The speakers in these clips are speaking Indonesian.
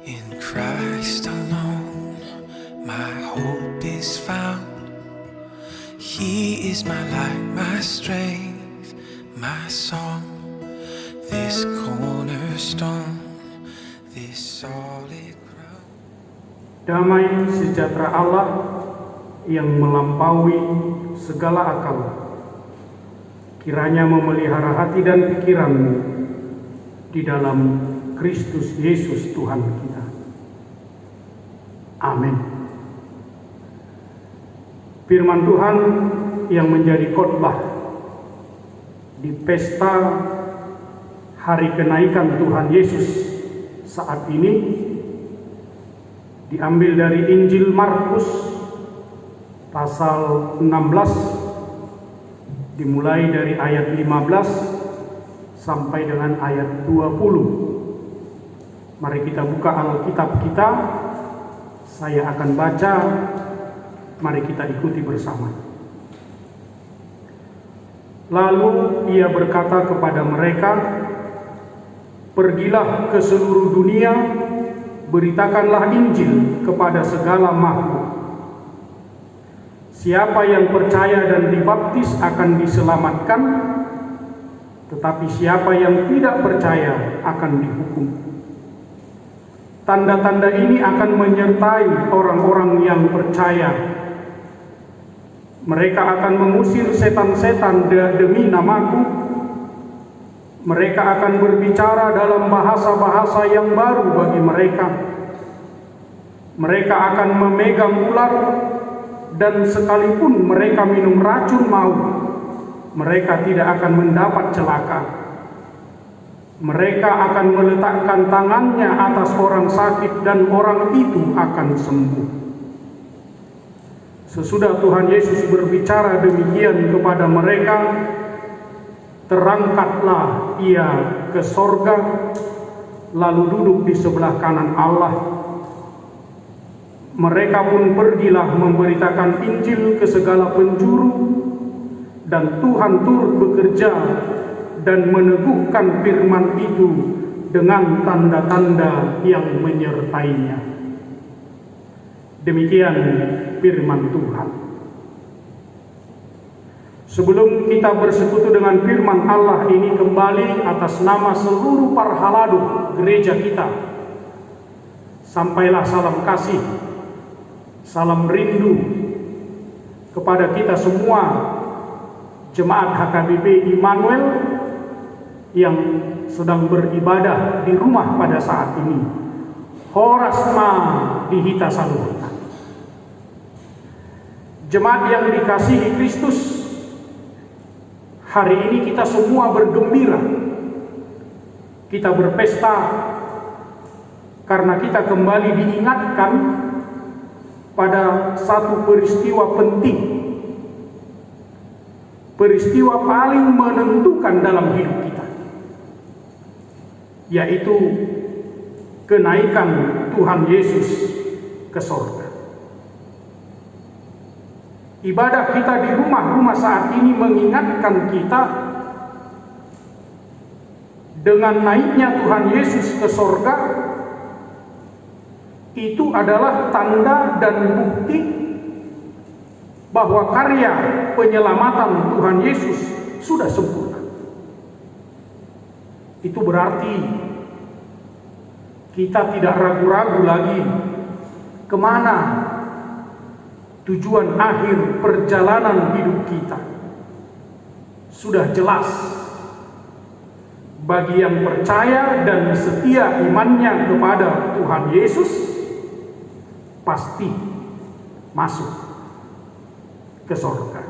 In Christ alone, my hope is found. He is my light, my strength, my song. This cornerstone, this solid ground. Damai sejahtera Allah yang melampaui segala akal, kiranya memelihara hati dan pikiranmu di dalam Kristus Yesus Tuhan kita. Amin. Firman Tuhan yang menjadi khotbah di pesta hari kenaikan Tuhan Yesus saat ini diambil dari Injil Markus pasal 16 dimulai dari ayat 15 sampai dengan ayat 20. Mari kita buka Alkitab kita. Saya akan baca, mari kita ikuti bersama. Lalu ia berkata kepada mereka, "Pergilah ke seluruh dunia, beritakanlah Injil kepada segala makhluk. Siapa yang percaya dan dibaptis akan diselamatkan, tetapi siapa yang tidak percaya akan dihukum. Tanda-tanda ini akan menyertai orang-orang yang percaya. Mereka akan mengusir setan-setan demi namaku. Mereka akan berbicara dalam bahasa-bahasa yang baru bagi mereka. Mereka akan memegang ular, dan sekalipun mereka minum racun maut, mereka tidak akan mendapat celaka. Mereka akan meletakkan tangannya atas orang sakit dan orang itu akan sembuh." Sesudah Tuhan Yesus berbicara demikian kepada mereka, terangkatlah ia ke sorga, lalu duduk di sebelah kanan Allah. Mereka pun pergilah memberitakan Injil ke segala penjuru, dan Tuhan turut bekerja dan meneguhkan firman itu dengan tanda-tanda yang menyertainya. Demikian firman Tuhan. Sebelum kita bersekutu dengan firman Allah ini kembali atas nama seluruh para haladuh gereja kita, sampailah salam kasih, salam rindu kepada kita semua jemaat HKBP Immanuel yang sedang beribadah di rumah pada saat ini. Horasma dihita saluhna. Jemaat yang dikasihi Kristus, hari ini kita semua bergembira. Kita berpesta karena kita kembali diingatkan pada satu peristiwa penting. Peristiwa paling menentukan dalam hidup kita, yaitu kenaikan Tuhan Yesus ke sorga. Ibadah kita di rumah-rumah saat ini mengingatkan kita dengan naiknya Tuhan Yesus ke sorga, itu adalah tanda dan bukti bahwa karya penyelamatan Tuhan Yesus sudah sempurna. Itu berarti kita tidak ragu-ragu lagi kemana tujuan akhir perjalanan hidup kita. Sudah jelas bagi yang percaya dan setia imannya kepada Tuhan Yesus, pasti masuk ke sorga.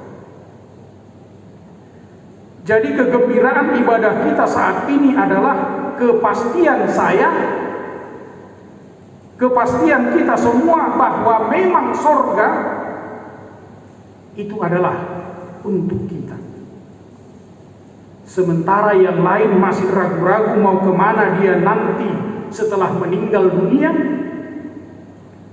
Jadi kegembiraan ibadah kita saat ini adalah kepastian kepastian kita semua bahwa memang sorga itu adalah untuk kita. Sementara yang lain masih ragu-ragu mau kemana dia nanti setelah meninggal dunia.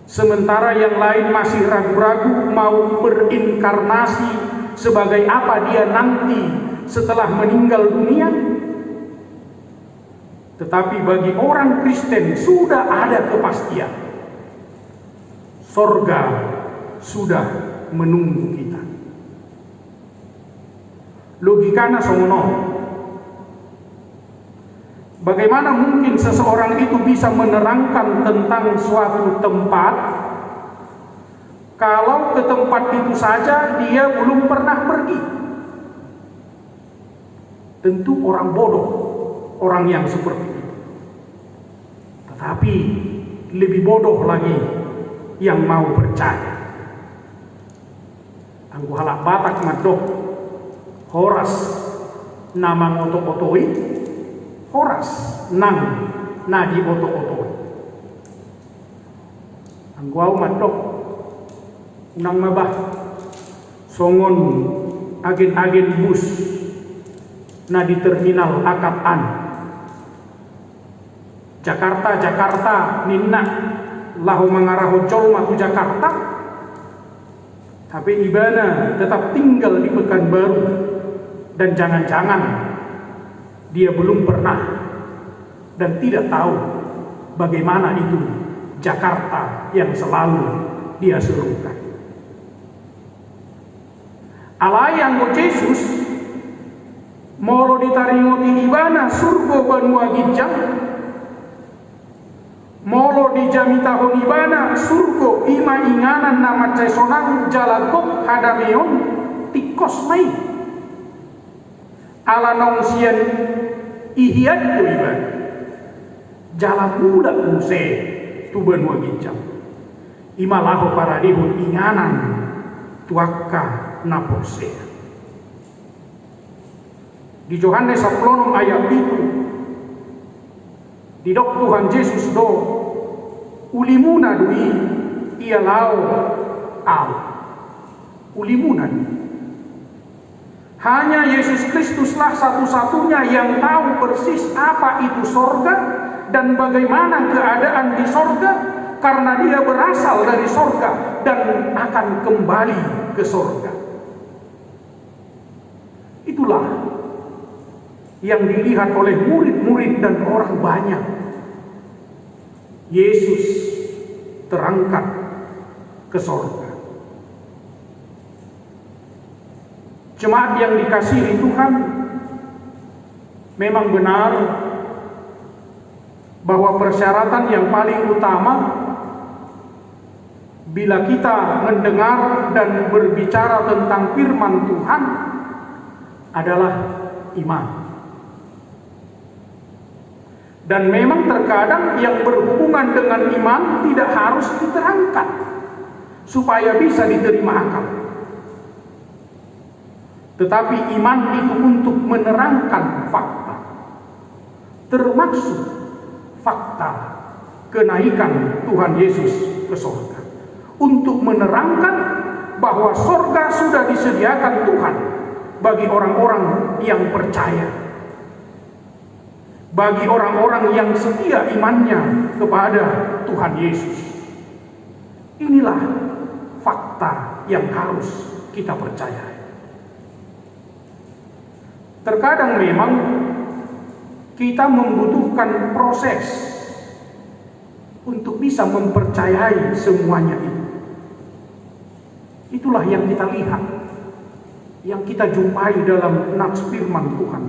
Sementara yang lain masih ragu-ragu mau berinkarnasi sebagai apa dia nanti setelah meninggal dunia. Tetapi bagi orang Kristen sudah ada kepastian. Sorga sudah menunggu kita. Logikanya songono. Bagaimana mungkin seseorang itu bisa menerangkan tentang suatu tempat kalau ke tempat itu saja dia belum pernah pergi? Tentu orang bodoh, orang yang seperti itu. Tetapi lebih bodoh lagi yang mau percaya. Angku halak Batak madok horas nama ngoto-otoi, horas nang nadi oto-otoi. Angku au madok nang mabah songon agen-agen bus na di terminal Akap-an Jakarta ninna lahu mangaraho colma ku Jakarta, tapi ibana tetap tinggal di Pekanbaru, dan jangan-jangan dia belum pernah dan tidak tahu bagaimana itu Jakarta yang selalu dia serukan. Alayang go Yesus molo ditaringoti ibana surgo banua gijang, molo dijamita honibana surgo ima inganan nama cesonang jalagok hadameon tikos mai ala nongsian ihiat tu ibana jala muda use tu banua gijang ima laho paradihun inganan tuaka naposea. Di Yohanes 10 ayat itu didok Tuhan Yesus do ulimuna dui ia lau au ulimuna dui. Hanya Yesus Kristuslah satu-satunya yang tahu persis apa itu sorga dan bagaimana keadaan di sorga, karena dia berasal dari sorga dan akan kembali ke sorga. Itulah yang dilihat oleh murid-murid dan orang banyak. Yesus terangkat ke sorga. Jemaat yang dikasihi Tuhan, memang benar bahwa persyaratan yang paling utama bila kita mendengar dan berbicara tentang firman Tuhan adalah iman. Dan memang terkadang yang berhubungan dengan iman tidak harus diterangkan supaya bisa diterima akal. Tetapi iman itu untuk menerangkan fakta, termasuk fakta kenaikan Tuhan Yesus ke surga, untuk menerangkan bahwa surga sudah disediakan Tuhan bagi orang-orang yang percaya, bagi orang-orang yang setia imannya kepada Tuhan Yesus. Inilah fakta yang harus kita percayai. Terkadang memang kita membutuhkan proses untuk bisa mempercayai semuanya itu. Itulah yang kita lihat, yang kita jumpai dalam nats firman Tuhan.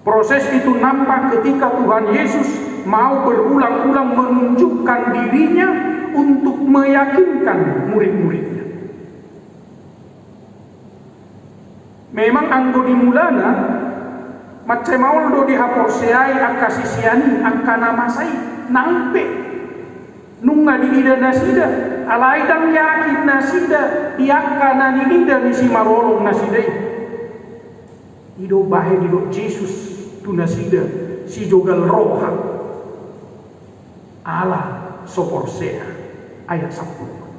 Proses itu nampak ketika Tuhan Yesus mau berulang-ulang menunjukkan dirinya untuk meyakinkan murid-muridnya. Memang anggo dimulana macam mau do dihaporseai akasisiani akana masai nampe nunga di ida nasida alaidang yakin nasida diakana ni ida misi marolong nasida ido bahe dido Yesus tu nasida si jogal roha ala soporsea ayat 10.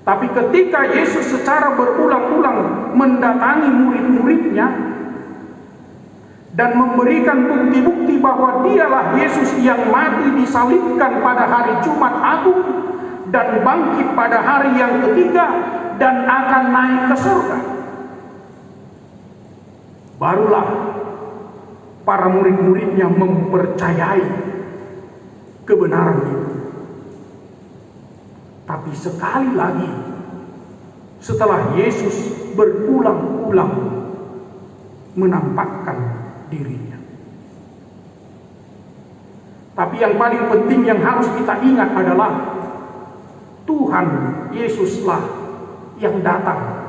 Tapi ketika Yesus secara berulang-ulang mendatangi murid-muridnya dan memberikan bukti-bukti bahwa dialah Yesus yang mati disalibkan pada hari Jumat Agung dan bangkit pada hari yang ketiga dan akan naik ke surga, barulah para murid-muridnya mempercayai kebenaran itu. Tapi sekali lagi, setelah Yesus berulang-ulang menampakkan dirinya. Tapi yang paling penting yang harus kita ingat adalah Tuhan Yesuslah yang datang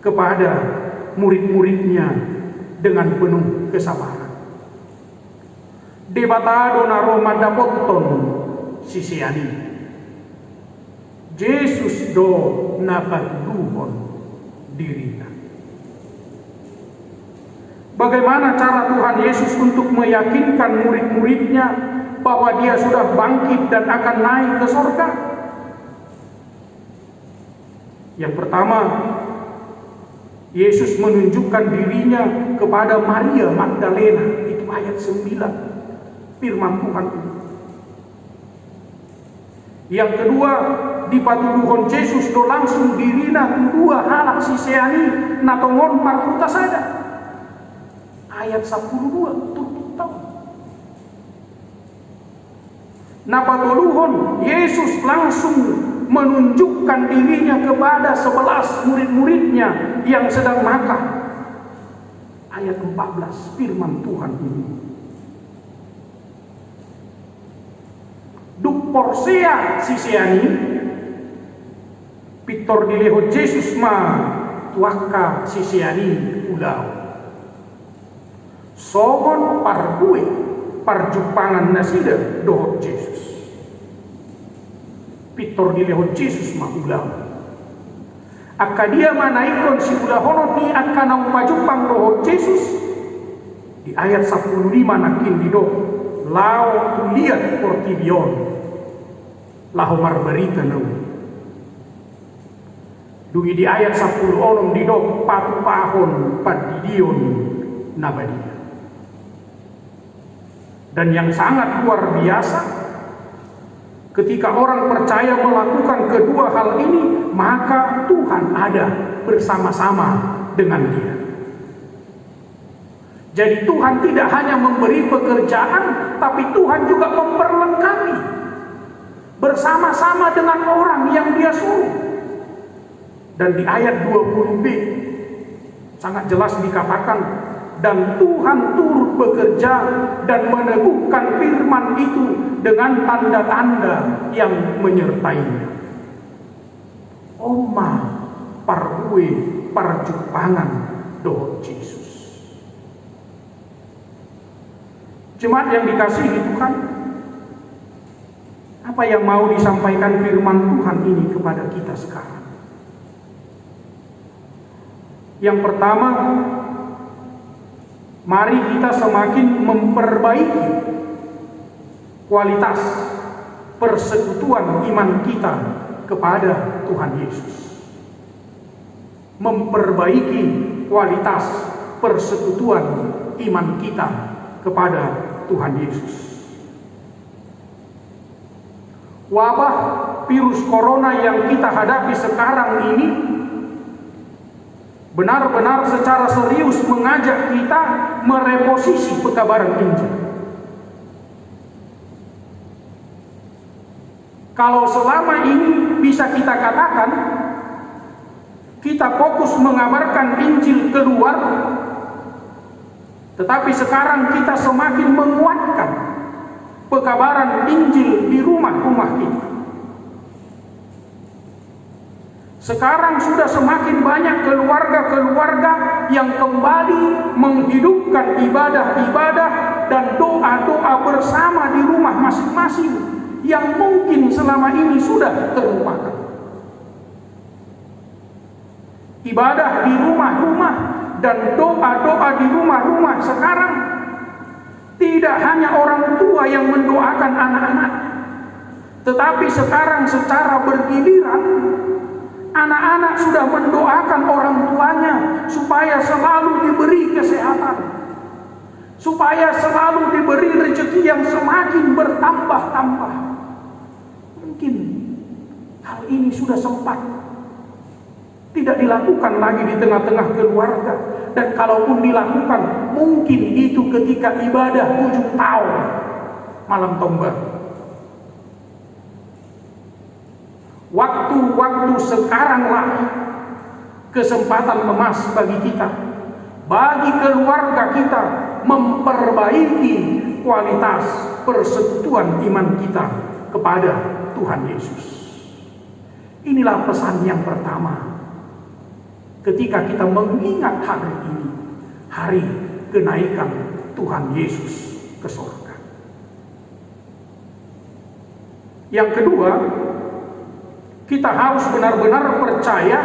kepada murid-muridnya dengan penuh kesabaran. Debatado na Roma dapotton sisiani. Yesus do napatuduhon dirinya. Bagaimana cara Tuhan Yesus untuk meyakinkan murid-muridnya bahwa dia sudah bangkit dan akan naik ke sorga? Yang pertama, Yesus menunjukkan dirinya kepada Maria Magdalena. Itu ayat 9 firman Tuhan ini. Yang kedua, dipatuduhon Yesus do langsung dirina dua halak siseani natongon parkuta sada. Ayat 12 tutup tahun. Napatuluhon Yesus langsung menunjukkan dirinya kepada 11 murid-muridnya yang sedang makan. Ayat 14 firman Tuhan ini. Duk porsea siseani pitor dileho Yesus ma tuaka siseani ulau. Sogon parbue parjupangan nasida dohot Yesus. Pitor dileho Yesus ma ulau. Akadia manaikon si ulahono ni akanang pajupang dohot Yesus. Di ayat 15 nakin dido lao tuliat portibion. Laho marberita nau. Dungi di ayat 10 onom dido patu pahon padidion nabadia. Dan yang sangat luar biasa, ketika orang percaya melakukan kedua hal ini, maka Tuhan ada bersama-sama dengan dia. Jadi Tuhan tidak hanya memberi pekerjaan, tapi Tuhan juga memperlengkapi bersama-sama dengan orang yang dia suruh. Dan di ayat 20b sangat jelas dikatakan, dan Tuhan turut bekerja dan meneguhkan firman itu dengan tanda-tanda yang menyertainya. Oma pargue parjupangan doh Yesus. Jemaat yang dikasihi Tuhan, apa yang mau disampaikan firman Tuhan ini kepada kita sekarang? Yang pertama, mari kita semakin memperbaiki kualitas persekutuan iman kita kepada Tuhan Yesus. Memperbaiki kualitas persekutuan iman kita kepada Tuhan Yesus. Wabah virus corona yang kita hadapi sekarang ini benar-benar secara serius mengajak kita mereposisi pekabaran Injil. Kalau selama ini bisa kita katakan kita fokus mengabarkan Injil keluar, tetapi sekarang kita semakin menguatkan pekabaran Injil di rumah-rumah kita. Sekarang sudah semakin banyak keluarga-keluarga yang kembali menghidupkan ibadah-ibadah dan doa-doa bersama di rumah masing-masing yang mungkin selama ini sudah terlupakan. Ibadah di rumah-rumah dan doa-doa di rumah-rumah sekarang tidak hanya orang tua yang mendoakan anak-anaknya, tetapi sekarang secara bergiliran anak-anak sudah mendoakan orang tuanya supaya selalu diberi kesehatan, supaya selalu diberi rezeki yang semakin bertambah-tambah. Mungkin hal ini sudah sempat Tidak dilakukan lagi di tengah-tengah keluarga. Dan kalaupun dilakukan, mungkin itu ketika ibadah ujung tahun, malam tahun baru. Waktu-waktu sekaranglah kesempatan emas bagi kita, bagi keluarga kita, memperbaiki kualitas persekutuan iman kita kepada Tuhan Yesus. Inilah pesan yang pertama ketika kita mengingat hari ini, hari kenaikan Tuhan Yesus ke surga. Yang kedua, kita harus benar-benar percaya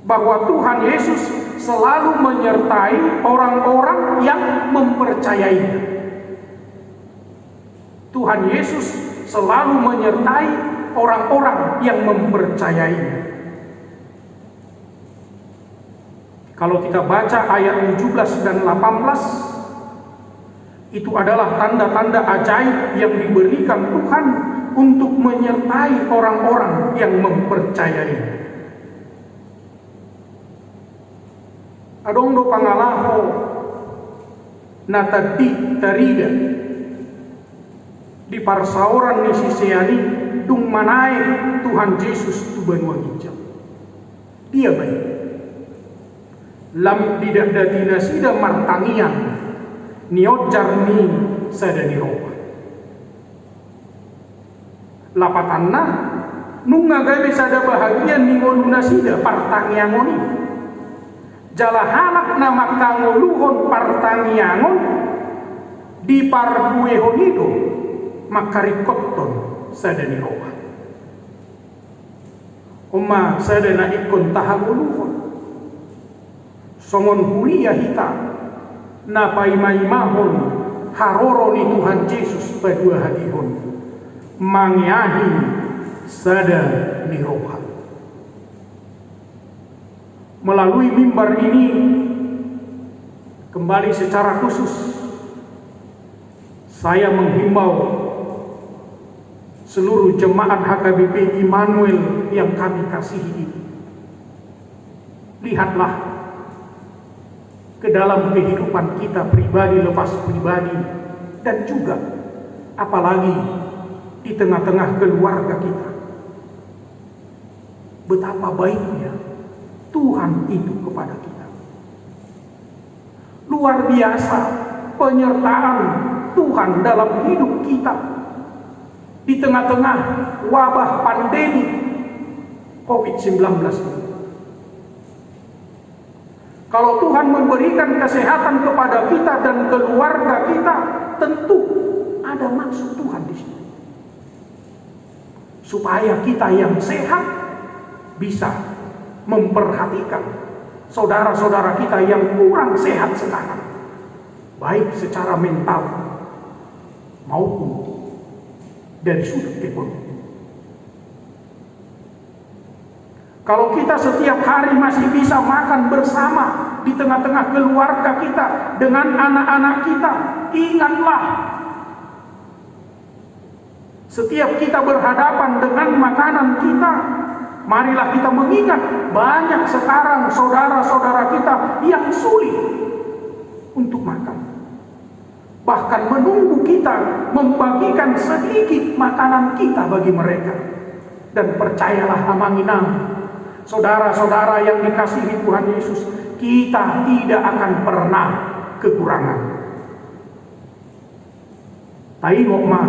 bahwa Tuhan Yesus selalu menyertai orang-orang yang mempercayainya. Tuhan Yesus selalu menyertai orang-orang yang mempercayainya. Kalau kita baca ayat 17 dan 18, itu adalah tanda-tanda ajaib yang diberikan Tuhan untuk menyertai orang-orang yang mempercayainya. Adong do pangalaho natadi tarida di parsauran ni sisiani dung manai Tuhan Yesus tu banua hijau. Dia baik. Lam tidak datina sida martangian niot jarni sadani ropa. Lapatanna nung ngagabe sada bahagia ningoluna sida partangiangoni. Jala halak nama kangoluhon partangiangon di parbuehonido makarikotton sadani ropa. Oma sadana ikon tahagoluhon. Songon huria hita na paimaimahon haroro ni Tuhan Yesus badua hadihon mangiahi sada niroha. Melalui mimbar ini kembali secara khusus saya menghimbau seluruh jemaat HKBP Immanuel yang kami kasihi ini. Lihatlah ke dalam kehidupan kita pribadi lepas pribadi, dan juga apalagi di tengah-tengah keluarga kita. Betapa baiknya Tuhan itu kepada kita. Luar biasa penyertaan Tuhan dalam hidup kita di tengah-tengah wabah pandemi COVID-19 ini. Kalau Tuhan memberikan kesehatan kepada kita dan keluarga kita, tentu ada maksud Tuhan di sini. Supaya kita yang sehat bisa memperhatikan saudara-saudara kita yang kurang sehat sekarang, baik secara mental maupun dari sudut ekonomi. Kalau kita setiap hari masih bisa makan bersama di tengah-tengah keluarga kita dengan anak-anak kita, ingatlah, setiap kita berhadapan dengan makanan kita, marilah kita mengingat banyak sekarang saudara-saudara kita yang sulit untuk makan. Bahkan menunggu kita membagikan sedikit makanan kita bagi mereka. Dan percayalah amanginam, saudara-saudara yang dikasihi Tuhan Yesus, kita tidak akan pernah kekurangan. Taingok mah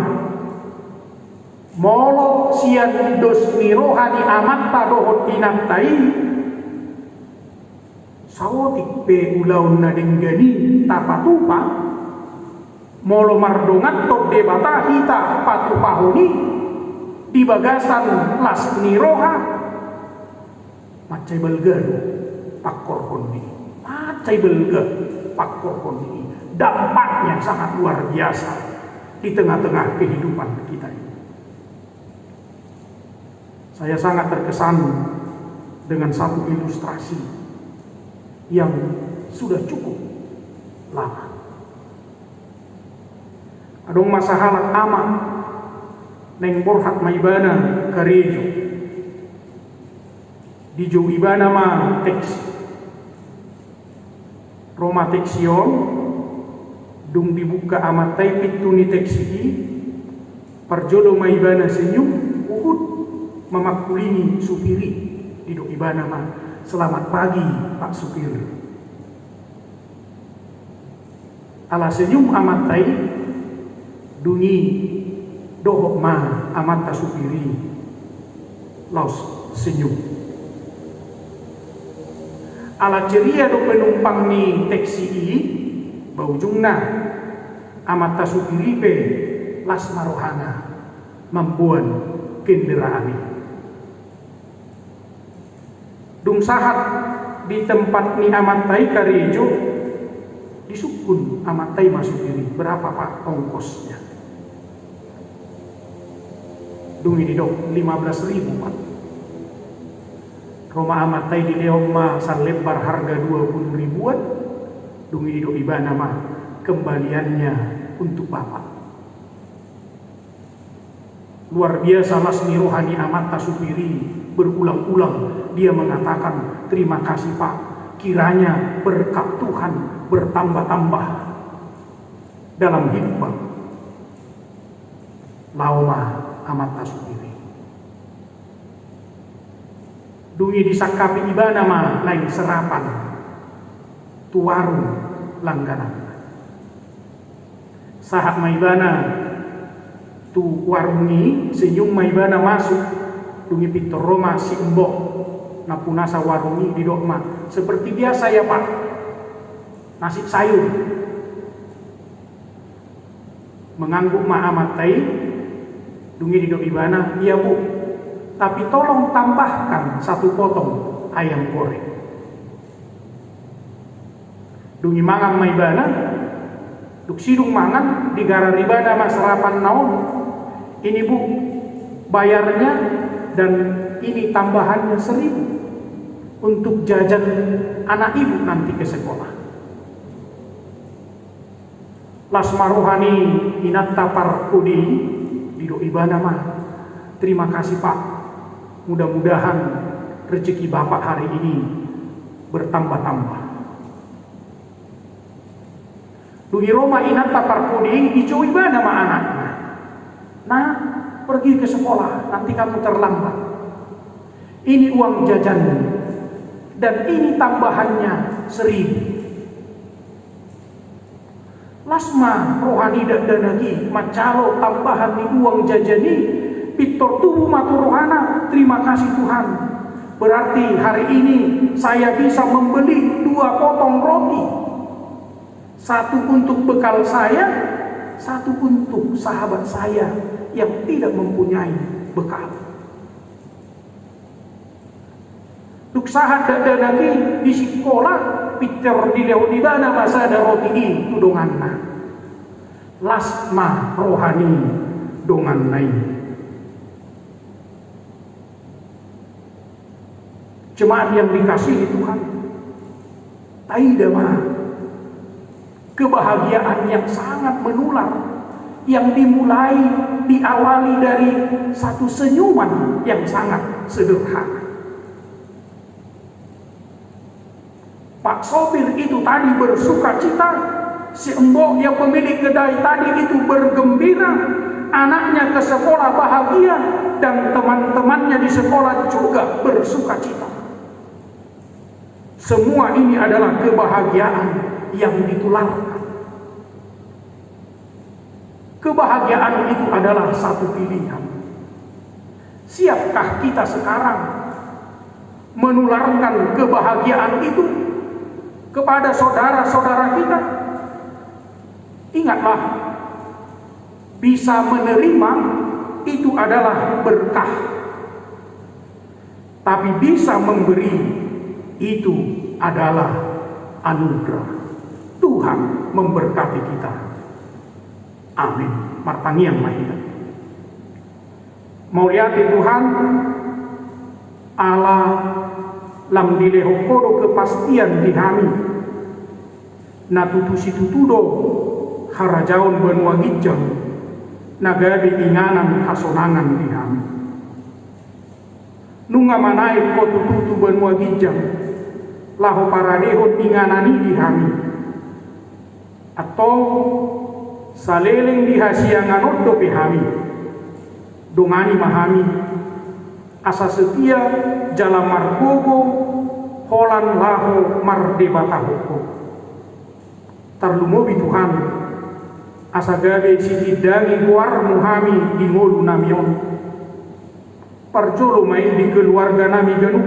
molo sian dos nirohani amat tadohot inaptai sawotik pe ulaun nadinggani tapatupa molo mardongat tok debata hita patupahuni di bagasan las niroha macai belga pakor kondi, macai belga pakor kondi. Dampaknya sangat luar biasa di tengah-tengah kehidupan kita ini. Saya sangat terkesan dengan satu ilustrasi yang sudah cukup lama. Adong masahalat amat neng borhat maibana karejo di jo ibana ma teks Roma teksion dung dibuka amatai pituni teksi parjolo maibana senyum uhud memakulini supiri di do ibana ma selamat pagi Pak Supir. Ala senyum amatai dungi dohok ma amata supiri laus senyum. Ala ceria do penumpang ni teksi baujungna amata supiri pe las marohana mampuan kendaraan. Dung sahat di tempat ni amatai karejo disukun amatai masuk diri berapa Pak ongkosnya? Dung ini dok 15.000 Pak. Roma amatai di leoma san lebar harga 20 ribuan. Dung ini dok ibana mah kembaliannya untuk Bapak. Luar biasa lasmi rohani amata supiri berulang-ulang dia mengatakan terima kasih Pak, kiranya berkat Tuhan bertambah-tambah dalam hidup Bapak. Lauma amata supiri dungi disakapi ibana ma lain serapan tuaru langganan sahat maibana tu warungi senyum maibana masuk dungi pintu Roma si embok napunasa warungi di dokma seperti biasa ya Pak, nasi sayur mengangguk ma amatai dungi di dok ibana iya Bu, tapi tolong tambahkan 1 potong ayam goreng. Dungi mangan maibana duk sidung mangan di gara ribana mas serapan naon ini Bu bayarnya dan ini tambahannya 1.000 untuk jajan anak ibu nanti ke sekolah. Las maruhani inatta parkudi di do ibana mah terima kasih Pak, mudah-mudahan rezeki Bapak hari ini bertambah-tambah. Dungi Roma inatta parkudi ijo ibana mah anaknya. Nah, pergi ke sekolah, nanti kamu terlambat. Ini uang jajan dan ini tambahannya 1.000. Lasma rohani danagi macalo tambahan di uang jajani pitor tubuh matu rohana terima kasih Tuhan. Berarti hari ini saya bisa membeli 2 potong roti, 1 untuk bekal saya, 1 untuk sahabat saya yang tidak mempunyai bekal. Duk sahat danagi di sekolah Peter di leonibana masa ada roti ini tudonganna lasma rohani dongan naik jemaat yang dikasihi Tuhan taida mah kebahagiaan yang sangat menular yang dimulai diawali dari 1 senyuman yang sangat sederhana. Pak sopir itu tadi bersuka cita, si embok yang pemilik kedai tadi itu bergembira, anaknya ke sekolah bahagia, dan teman-temannya di sekolah juga bersuka cita. Semua ini adalah kebahagiaan yang ditularkan. Kebahagiaan itu adalah satu pilihan. Siapkah kita sekarang menularkan kebahagiaan itu kepada saudara-saudara kita? Ingatlah, bisa menerima itu adalah berkah, tapi bisa memberi itu adalah anugerah. Tuhan memberkati kita. Amin. Martangiang mahita. Mau lihat Tuhan Allah lam dilehokodo kepastian di kami natutusi tutudo harajaon benua gijang nagadi inganan kasonangan di kami nung tunga manaik ko tututu benua gijang laho paradehon inganani dihami atau saleleng dihasianganot do pehami dongani mahami asa setia jala margogo holan laho mardebata hukum tarlumobi Tuhan asa gabe sikidangi guar muhami di ngolu namion parjolo mai di keluarga nami ganu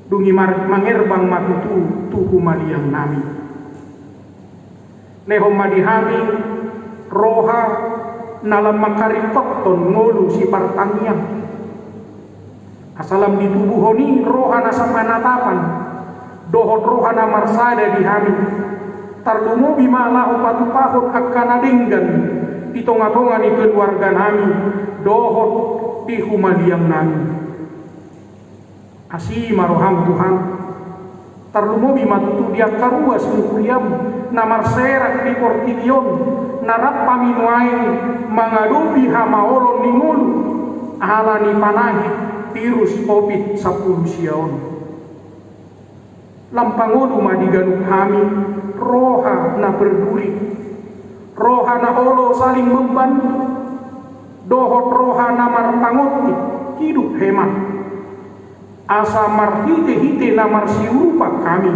dungi mangerbang matutu tuhu maliang nami leho madihami roha nalam makaripokton ngolu si partangiang asalam di tubuh honi roha nasamanatapan dohot roha namarsada dihami tarlumo bimalah upatupahot akkanadenggan di tonga-tonga ni keluarga nami dohot di humaliang nami asi maroham Tuhan tarlumo bimatutu dia karua sungkuriam namarserak di portigion narap paminuain mangadubi hamaolon ningulu alani panahi virus COVID 10 siaon lampangolu madiganuk kami roha na berduri roha na olo saling membantu dohot roha na marpangoti hidup hemat asa marhite-hite na marsiurupa kami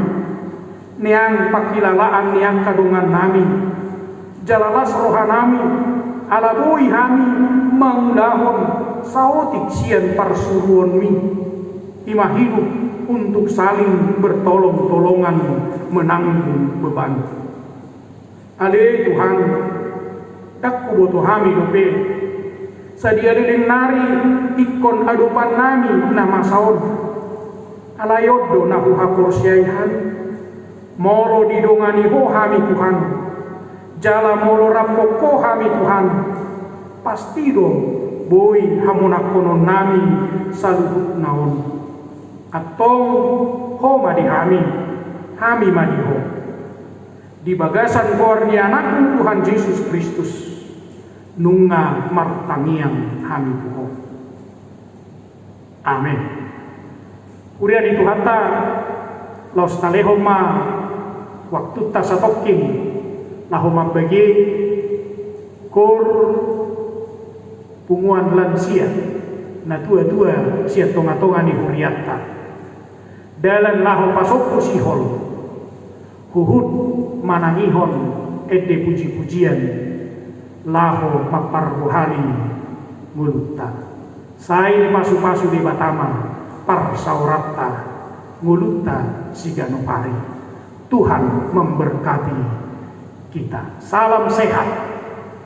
niang pakilalaan niang kadungan nami jalalas roha nami alaboi hami mangdahon saotik sian parsuruan mi imah hidup untuk saling bertolong-tolongan menanggung beban. Ale Tuhan, dakku boto hami dope. Sadia dedeng nari ikon adupan nami nama saon. Alayodo nahu haporsiaihan. Moro didongani ho hami Tuhan. Jala molo rapoko hami Tuhan. Pasti do boy hamunakonon nami saluhut naon. Atau ho madihami hami madiho di bagasan korni anakku Tuhan Yesus Kristus nunga martangiang hami puho amin kuria di Tuhanta los talehoma waktu tasatoking lahoma bagi kur punguan lansia na tua-tua sia tonga-tonga ni huriatta dalan laho pasok sihol huhud manangihon ede puji-pujian laho maparbuhali ngulutta sai pasu-pasu di batama parsaurata ngulutta siganopari Tuhan memberkati kita. Salam sehat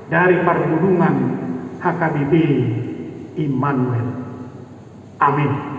dari Pargudungan HKBP Immanuel. Amin.